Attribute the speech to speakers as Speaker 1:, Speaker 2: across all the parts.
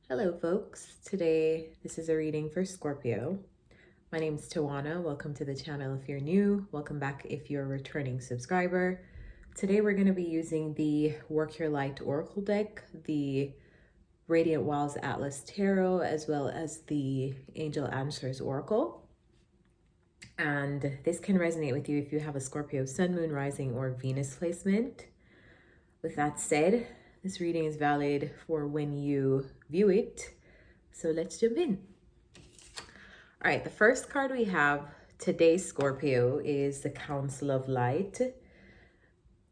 Speaker 1: Hello folks, today this is a reading for Scorpio. My name is Tawana. Welcome to the channel if you're new. Welcome back if you're a returning subscriber. Today we're going to be using the Work Your Light Oracle deck, the Radiant Wilds Atlas Tarot, as well as the Angel Answers Oracle. And this can resonate with you if you have a Scorpio Sun, Moon, Rising, or Venus placement. With that said, this reading is valid for when you view it. So let's jump in. All right, the first card we have today, Scorpio, is the Council of Light.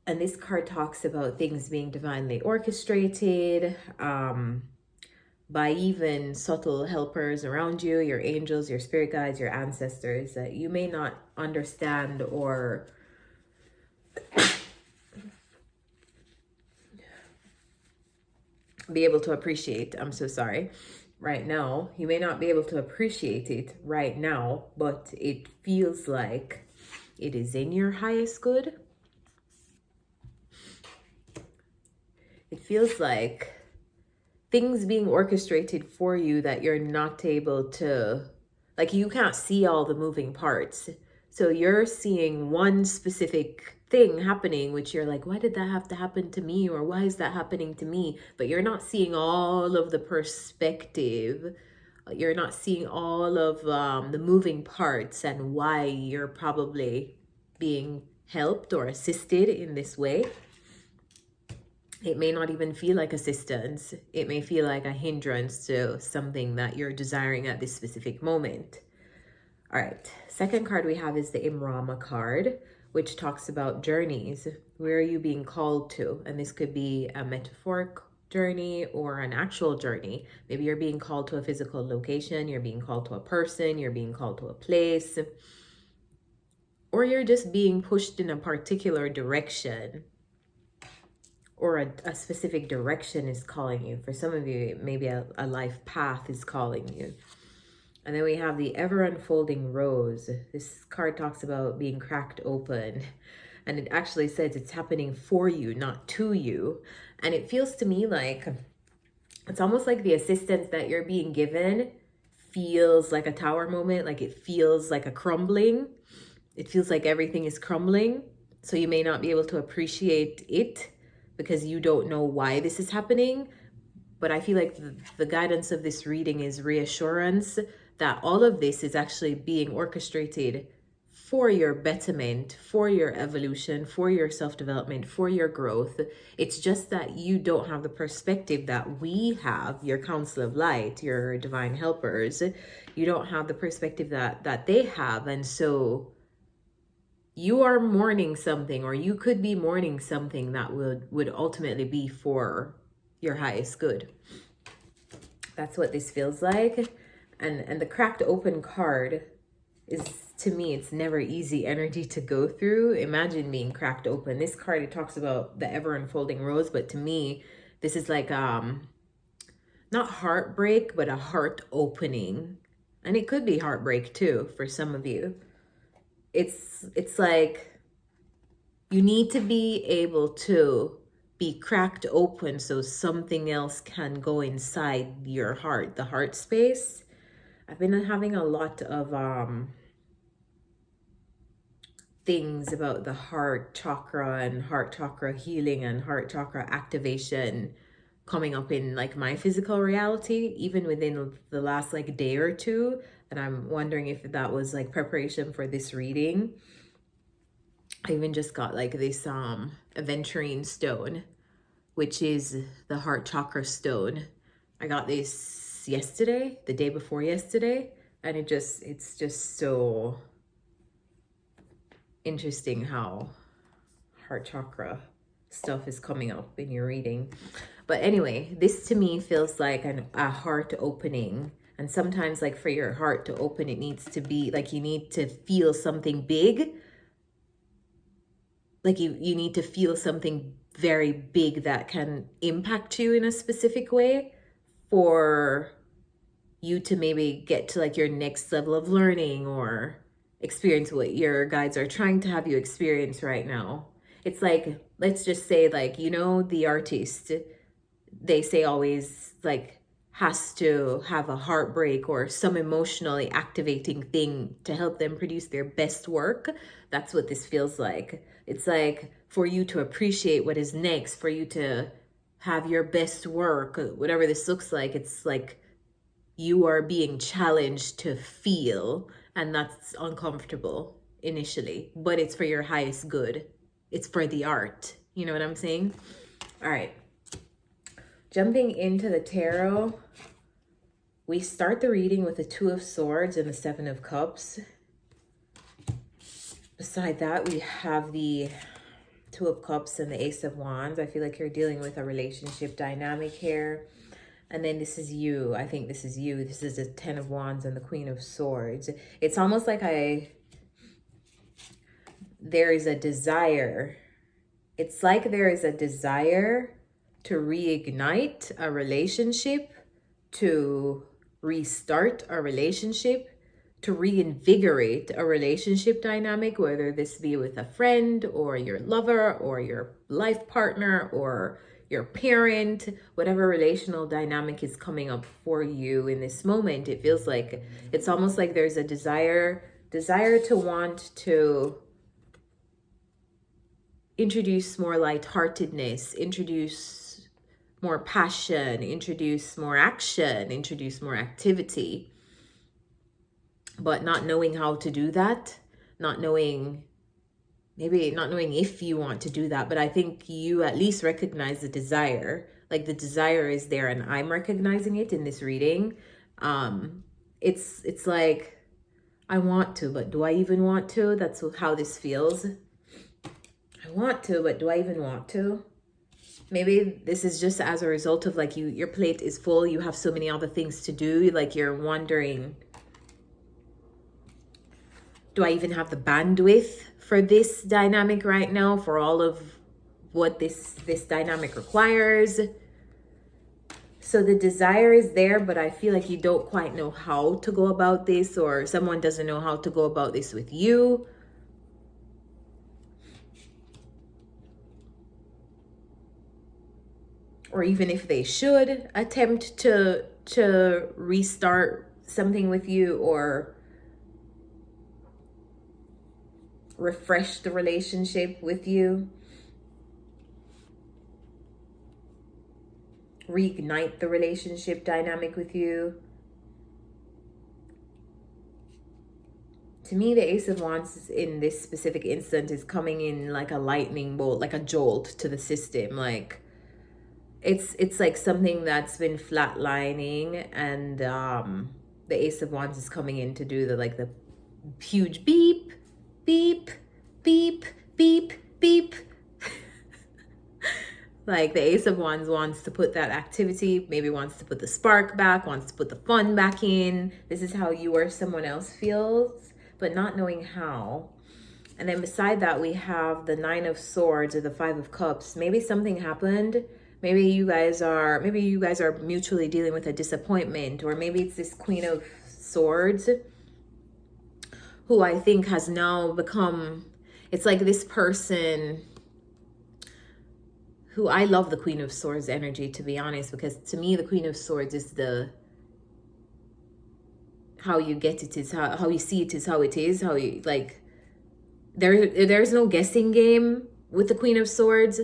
Speaker 1: And this card talks about things being divinely orchestrated by even subtle helpers around you, your angels, your spirit guides, your ancestors that you may not understand or be able to appreciate. I'm so sorry. Right now, you may not be able to appreciate it right now, but it feels like it is in your highest good. It feels like things being orchestrated for you that you're not able to, like you can't see all the moving parts. So you're seeing one specific thing happening, which you're like, why did that have to happen to me? Or why is that happening to me? But you're not seeing all of the perspective. You're not seeing all of the moving parts and why you're probably being helped or assisted in this way. It may not even feel like assistance. It may feel like a hindrance to something that you're desiring at this specific moment. All right, second card we have is the Imrama card, which talks about journeys. Where are you being called to? And this could be a metaphoric journey or an actual journey. Maybe you're being called to a physical location, you're being called to a person, you're being called to a place, or you're just being pushed in a particular direction, or a specific direction is calling you. For some of you, maybe a life path is calling you. And then we have the ever unfolding rose. This card talks about being cracked open. And it actually says it's happening for you, not to you. And it feels to me like it's almost like the assistance that you're being given feels like a tower moment. Like it feels like a crumbling. It feels like everything is crumbling. So you may not be able to appreciate it because you don't know why this is happening. But I feel like the guidance of this reading is reassurance that all of this is actually being orchestrated for your betterment, for your evolution, for your self-development, for your growth. It's just that you don't have the perspective that we have, your Council of Light, your divine helpers. You don't have the perspective that they have. And so you are mourning something, or you could be mourning something that would ultimately be for your highest good. That's what this feels like. And the cracked open card is, to me, it's never easy energy to go through. Imagine being cracked open. This card, it talks about the ever unfolding rose, but to me, this is like not heartbreak, but a heart opening. And it could be heartbreak too for some of you. It's like you need to be able to be cracked open so something else can go inside your heart, the heart space. I've been having a lot of things about the heart chakra and heart chakra healing and heart chakra activation coming up in like my physical reality, even within the last like day or two. And I'm wondering if that was like preparation for this reading. I even just got like this aventurine stone, which is the heart chakra stone. I got this yesterday, the day before yesterday, and it's just so interesting how heart chakra stuff is coming up in your reading. But anyway, this to me feels like a heart opening. And sometimes like for your heart to open, it needs to be like you need to feel something big. Like you need to feel something very big that can impact you in a specific way for you to maybe get to like your next level of learning or experience what your guides are trying to have you experience right now. It's like, let's just say like, you know, the artist, they say always like, has to have a heartbreak or some emotionally activating thing to help them produce their best work. That's what this feels like. It's like for you to appreciate what is next, for you to have your best work, whatever this looks like. It's like you are being challenged to feel, and that's uncomfortable initially, but it's for your highest good. It's for the art. You know what I'm saying? All right. Jumping into the tarot, we start the reading with the Two of Swords and the Seven of Cups. Beside that, we have the Two of Cups and the Ace of Wands. I feel like you're dealing with a relationship dynamic here. And then this is you. I think this is you. This is the Ten of Wands and the Queen of Swords. It's almost like there is a desire. It's like there is a desire to reignite a relationship, to restart a relationship, to reinvigorate a relationship dynamic, whether this be with a friend or your lover or your life partner or your parent, whatever relational dynamic is coming up for you in this moment. It feels like it's almost like there's a desire to want to introduce more lightheartedness, introduce more passion, introduce more action, introduce more activity, but not knowing how to do that, maybe not knowing if you want to do that, but I think you at least recognize the desire. Like the desire is there, and I'm recognizing it in this reading. It's like I want to, but do I even want to? That's how this feels. I want to, but do I even want to? Maybe this is just as a result of like your plate is full. You have so many other things to do. Like you're wondering, do I even have the bandwidth for this dynamic right now, for all of what this dynamic requires? So the desire is there, but I feel like you don't quite know how to go about this, or someone doesn't know how to go about this with you. Or even if they should attempt to restart something with you or refresh the relationship with you, reignite the relationship dynamic with you. To me, the Ace of Wands in this specific instant is coming in like a lightning bolt, like a jolt to the system. Like it's like something that's been flatlining, and the Ace of Wands is coming in to do the huge beep, beep, beep, beep, beep. Like the Ace of Wands wants to put that activity, maybe wants to put the spark back, wants to put the fun back in. This is how you or someone else feels, but not knowing how. And then beside that, we have the Nine of Swords or the Five of Cups. Maybe something happened. Maybe you guys are mutually dealing with a disappointment, or maybe it's this Queen of Swords who I think has now become, it's like this person who, I love the Queen of Swords energy, to be honest, because to me, the Queen of Swords is how you get it is how you see it is how it is, how you like, there's no guessing game with the Queen of Swords.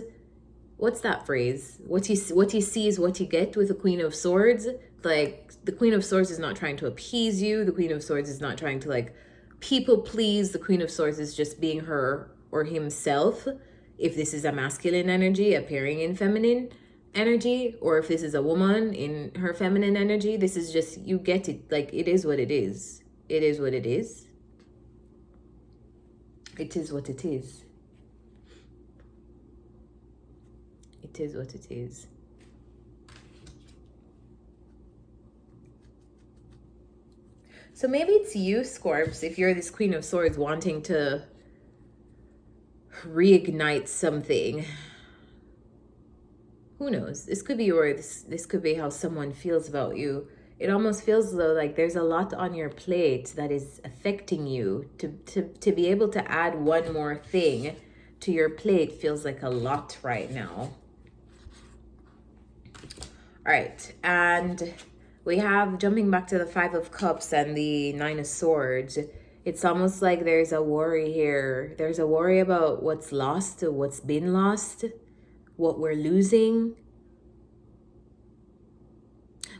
Speaker 1: What's that phrase? What you see is what you get with the Queen of Swords. Like the Queen of Swords is not trying to appease you. The Queen of Swords is not trying to like people please. The Queen of Swords is just being her or himself. If this is a masculine energy appearing in feminine energy, or if this is a woman in her feminine energy, this is just, you get it. Like it is what it is. It is what it is. It is what it is. It is what it is. So maybe it's you, Scorps, if you're this Queen of Swords wanting to reignite something. Who knows? This could be where this could be how someone feels about you. It almost feels though like there's a lot on your plate that is affecting you. To be able to add one more thing to your plate feels like a lot right now. All right, and We have, jumping back to the Five of Cups and the Nine of Swords, it's almost like there's a worry here. There's a worry about what's lost, what's been lost, what we're losing.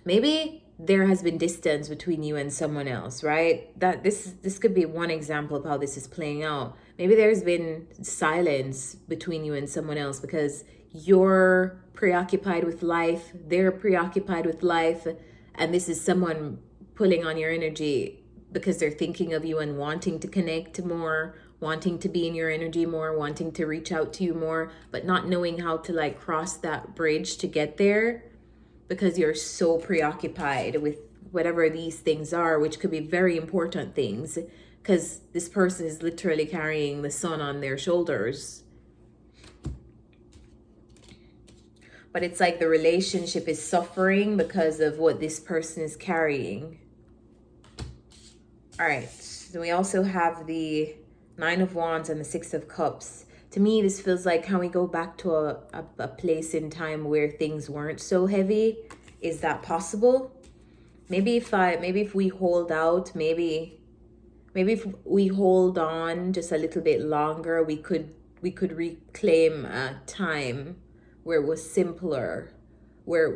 Speaker 1: Maybe there has been distance between you and someone else, right? That this could be one example of how this is playing out. Maybe there's been silence between you and someone else because you're preoccupied with life, they're preoccupied with life, and this is someone pulling on your energy because they're thinking of you and wanting to connect more, wanting to be in your energy more, wanting to reach out to you more, but not knowing how to like cross that bridge to get there because you're so preoccupied with whatever these things are, which could be very important things, because this person is literally carrying the sun on their shoulders. But it's like the relationship is suffering because of what this person is carrying. All right, so we also have the Nine of Wands and the Six of Cups. To me, this feels like, can we go back to a place in time where things weren't so heavy? Is that possible? Maybe if we hold out, maybe if we hold on just a little bit longer, we could reclaim a time where it was simpler, where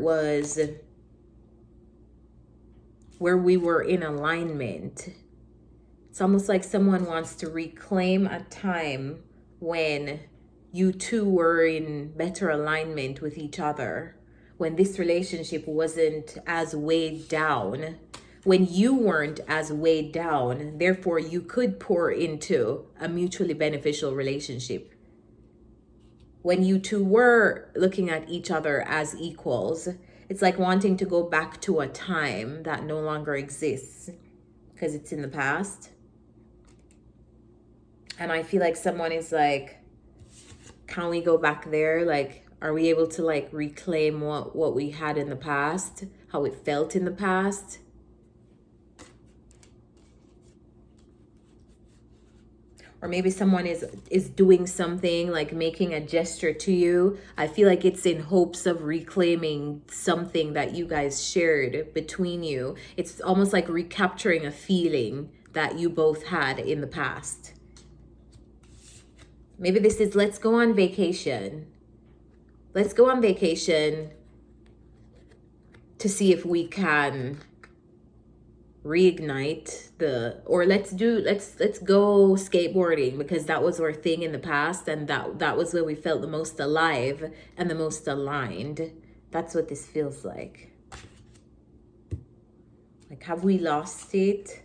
Speaker 1: we were in alignment. It's almost like someone wants to reclaim a time when you two were in better alignment with each other, when this relationship wasn't as weighed down, when you weren't as weighed down, therefore you could pour into a mutually beneficial relationship. When you two were looking at each other as equals, it's like wanting to go back to a time that no longer exists because it's in the past. And I feel like someone is like, can we go back there? Like, are we able to like reclaim what we had in the past, how it felt in the past? Or maybe someone is doing something, like making a gesture to you. I feel like it's in hopes of reclaiming something that you guys shared between you. It's almost like recapturing a feeling that you both had in the past. Maybe this is, let's go on vacation. Let's go on vacation to see if we can reignite or let's go skateboarding because that was our thing in the past, and that was where we felt the most alive and the most aligned. That's what this feels like. Like, have we lost it?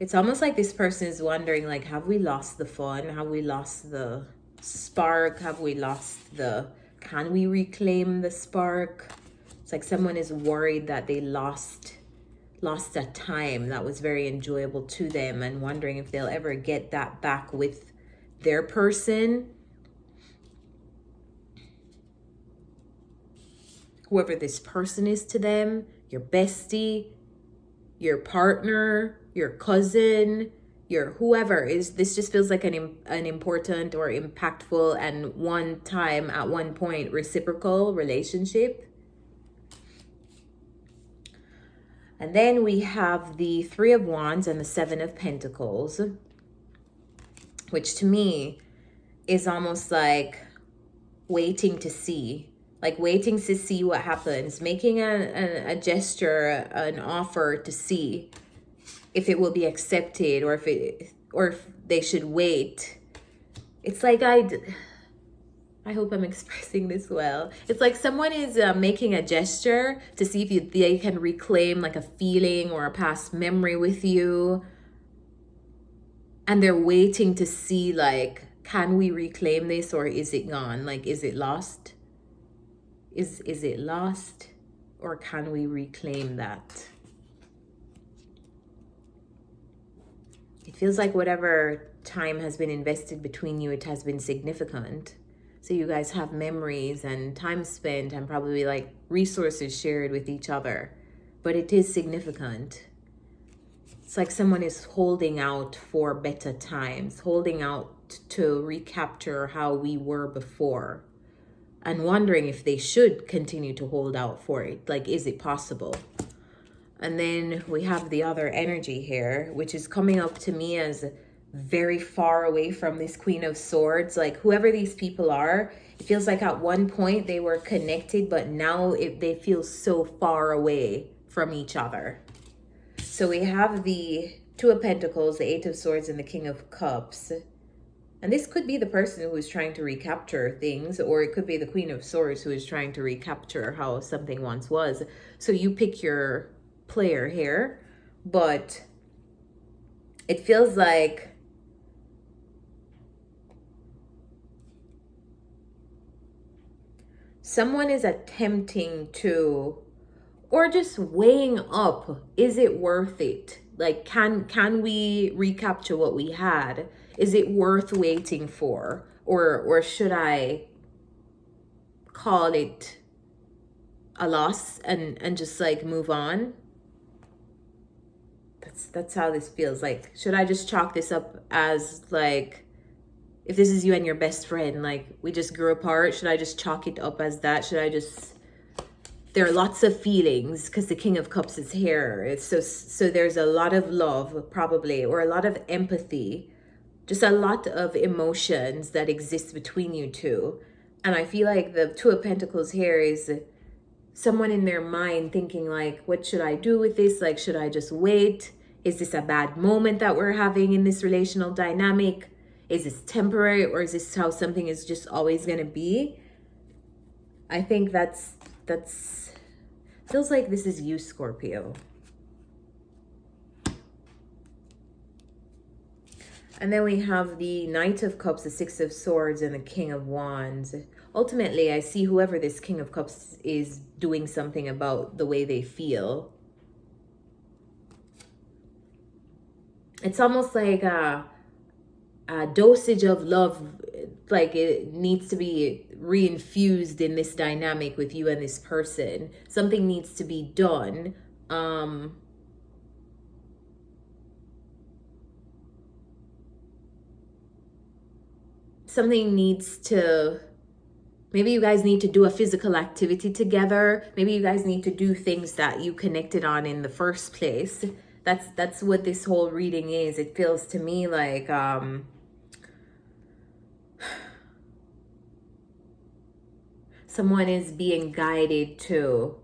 Speaker 1: It's almost like this person is wondering, like, have we lost the fun? Have we lost the spark? Have we lost can we reclaim the spark? It's like someone is worried that they lost a time that was very enjoyable to them and wondering if they'll ever get that back with their person. Whoever this person is to them, your bestie, your partner, your cousin, your whoever is, this just feels like an important or impactful and one time at one point reciprocal relationship. And then we have the Three of Wands and the Seven of Pentacles, which to me is almost like waiting to see. Like waiting to see what happens, making a gesture, an offer to see if it will be accepted or if they should wait. It's like I hope I'm expressing this well. It's like someone is making a gesture to see if they can reclaim like a feeling or a past memory with you. And they're waiting to see, like, can we reclaim this or is it gone? Like, is it lost? Is it lost, or can we reclaim that? It feels like whatever time has been invested between you, it has been significant. So you guys have memories and time spent and probably like resources shared with each other, but it is significant. It's like someone is holding out for better times, holding out to recapture how we were before, and wondering if they should continue to hold out for it. Like, is it possible? And then we have the other energy here, which is coming up to me as very far away from this Queen of Swords. Like whoever these people are, it feels like at one point they were connected, but now they feel so far away from each other. So we have the Two of Pentacles, the Eight of Swords, and the King of Cups. And this could be the person who is trying to recapture things, or it could be the Queen of Swords who is trying to recapture how something once was. So you pick your player here, but it feels like someone is attempting to, or just weighing up, is it worth it? Like, can we recapture what we had? Is it worth waiting for? Or should I call it a loss and just like move on? That's how this feels. Like, should I just chalk this up as like, if this is you and your best friend, like we just grew apart, should I just chalk it up as that? Should I just, there are lots of feelings because the King of Cups is here. It's so there's a lot of love probably, or a lot of empathy, just a lot of emotions that exist between you two. And I feel like the Two of Pentacles here is someone in their mind thinking like, what should I do with this? Like, should I just wait? Is this a bad moment that we're having in this relational dynamic? Is this temporary, or is this how something is just always going to be? I think that's feels like this is you, Scorpio. And then we have the Knight of Cups, the Six of Swords, and the King of Wands. Ultimately, I see whoever this King of Cups is doing something about the way they feel. It's almost like a dosage of love, like it needs to be reinfused in this dynamic with you and this person. Something needs to be done. Something needs to, maybe you guys need to do a physical activity together. Maybe you guys need to do things that you connected on in the first place. That's what this whole reading is. It feels to me like someone is being guided to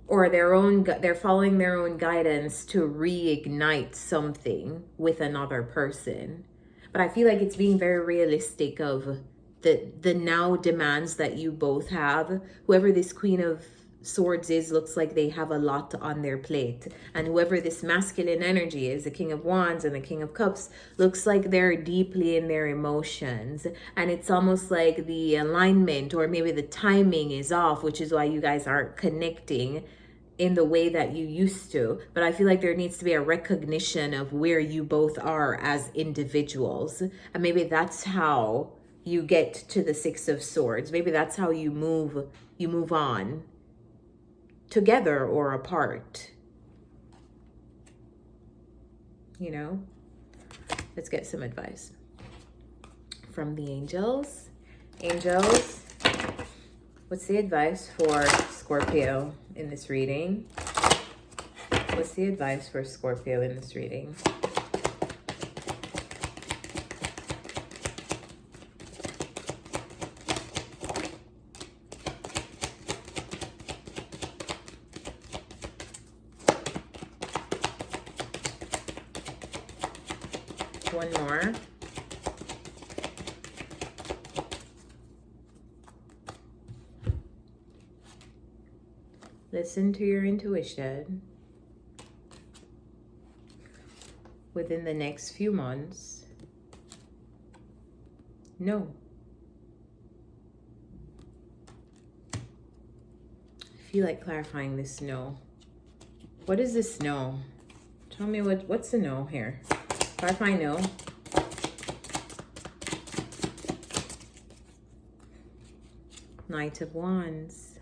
Speaker 1: or they're following their own guidance to reignite something with another person. But I feel like it's being very realistic of the now demands that you both have. Whoever this Queen of Swords is looks like they have a lot on their plate, and whoever this masculine energy is, the King of Wands and the King of Cups, looks like they're deeply in their emotions, and it's almost like the alignment or maybe the timing is off, which is why you guys aren't connecting in the way that you used to. But I feel like there needs to be a recognition of where you both are as individuals, and maybe that's how you get to the Six of Swords. Maybe that's how you move on, together or apart. You know, let's get some advice from the angels. Angels, what's the advice for Scorpio in this reading? What's the advice for Scorpio in this reading? One more. Listen to your intuition. Within the next few months, no. I feel like clarifying this no. What is this no? Tell me what's the no here? Clarify no. Knight of Wands.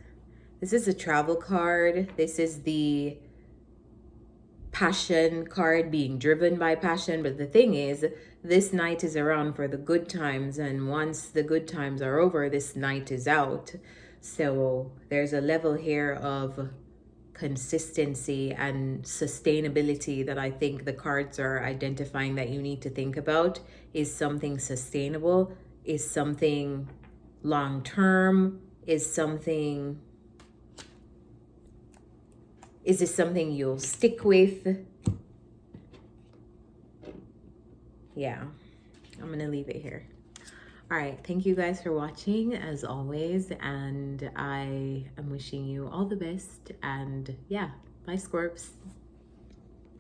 Speaker 1: This is a travel card. This is the passion card, being driven by passion. But the thing is, this knight is around for the good times, and once the good times are over, this knight is out. So there's a level here of consistency and sustainability that I think the cards are identifying that you need to think about. Is something sustainable? Is something long term? Is this something you'll stick with? Yeah, I'm gonna leave it here. All right, thank you guys for watching as always, and I am wishing you all the best, and yeah, bye Scorps.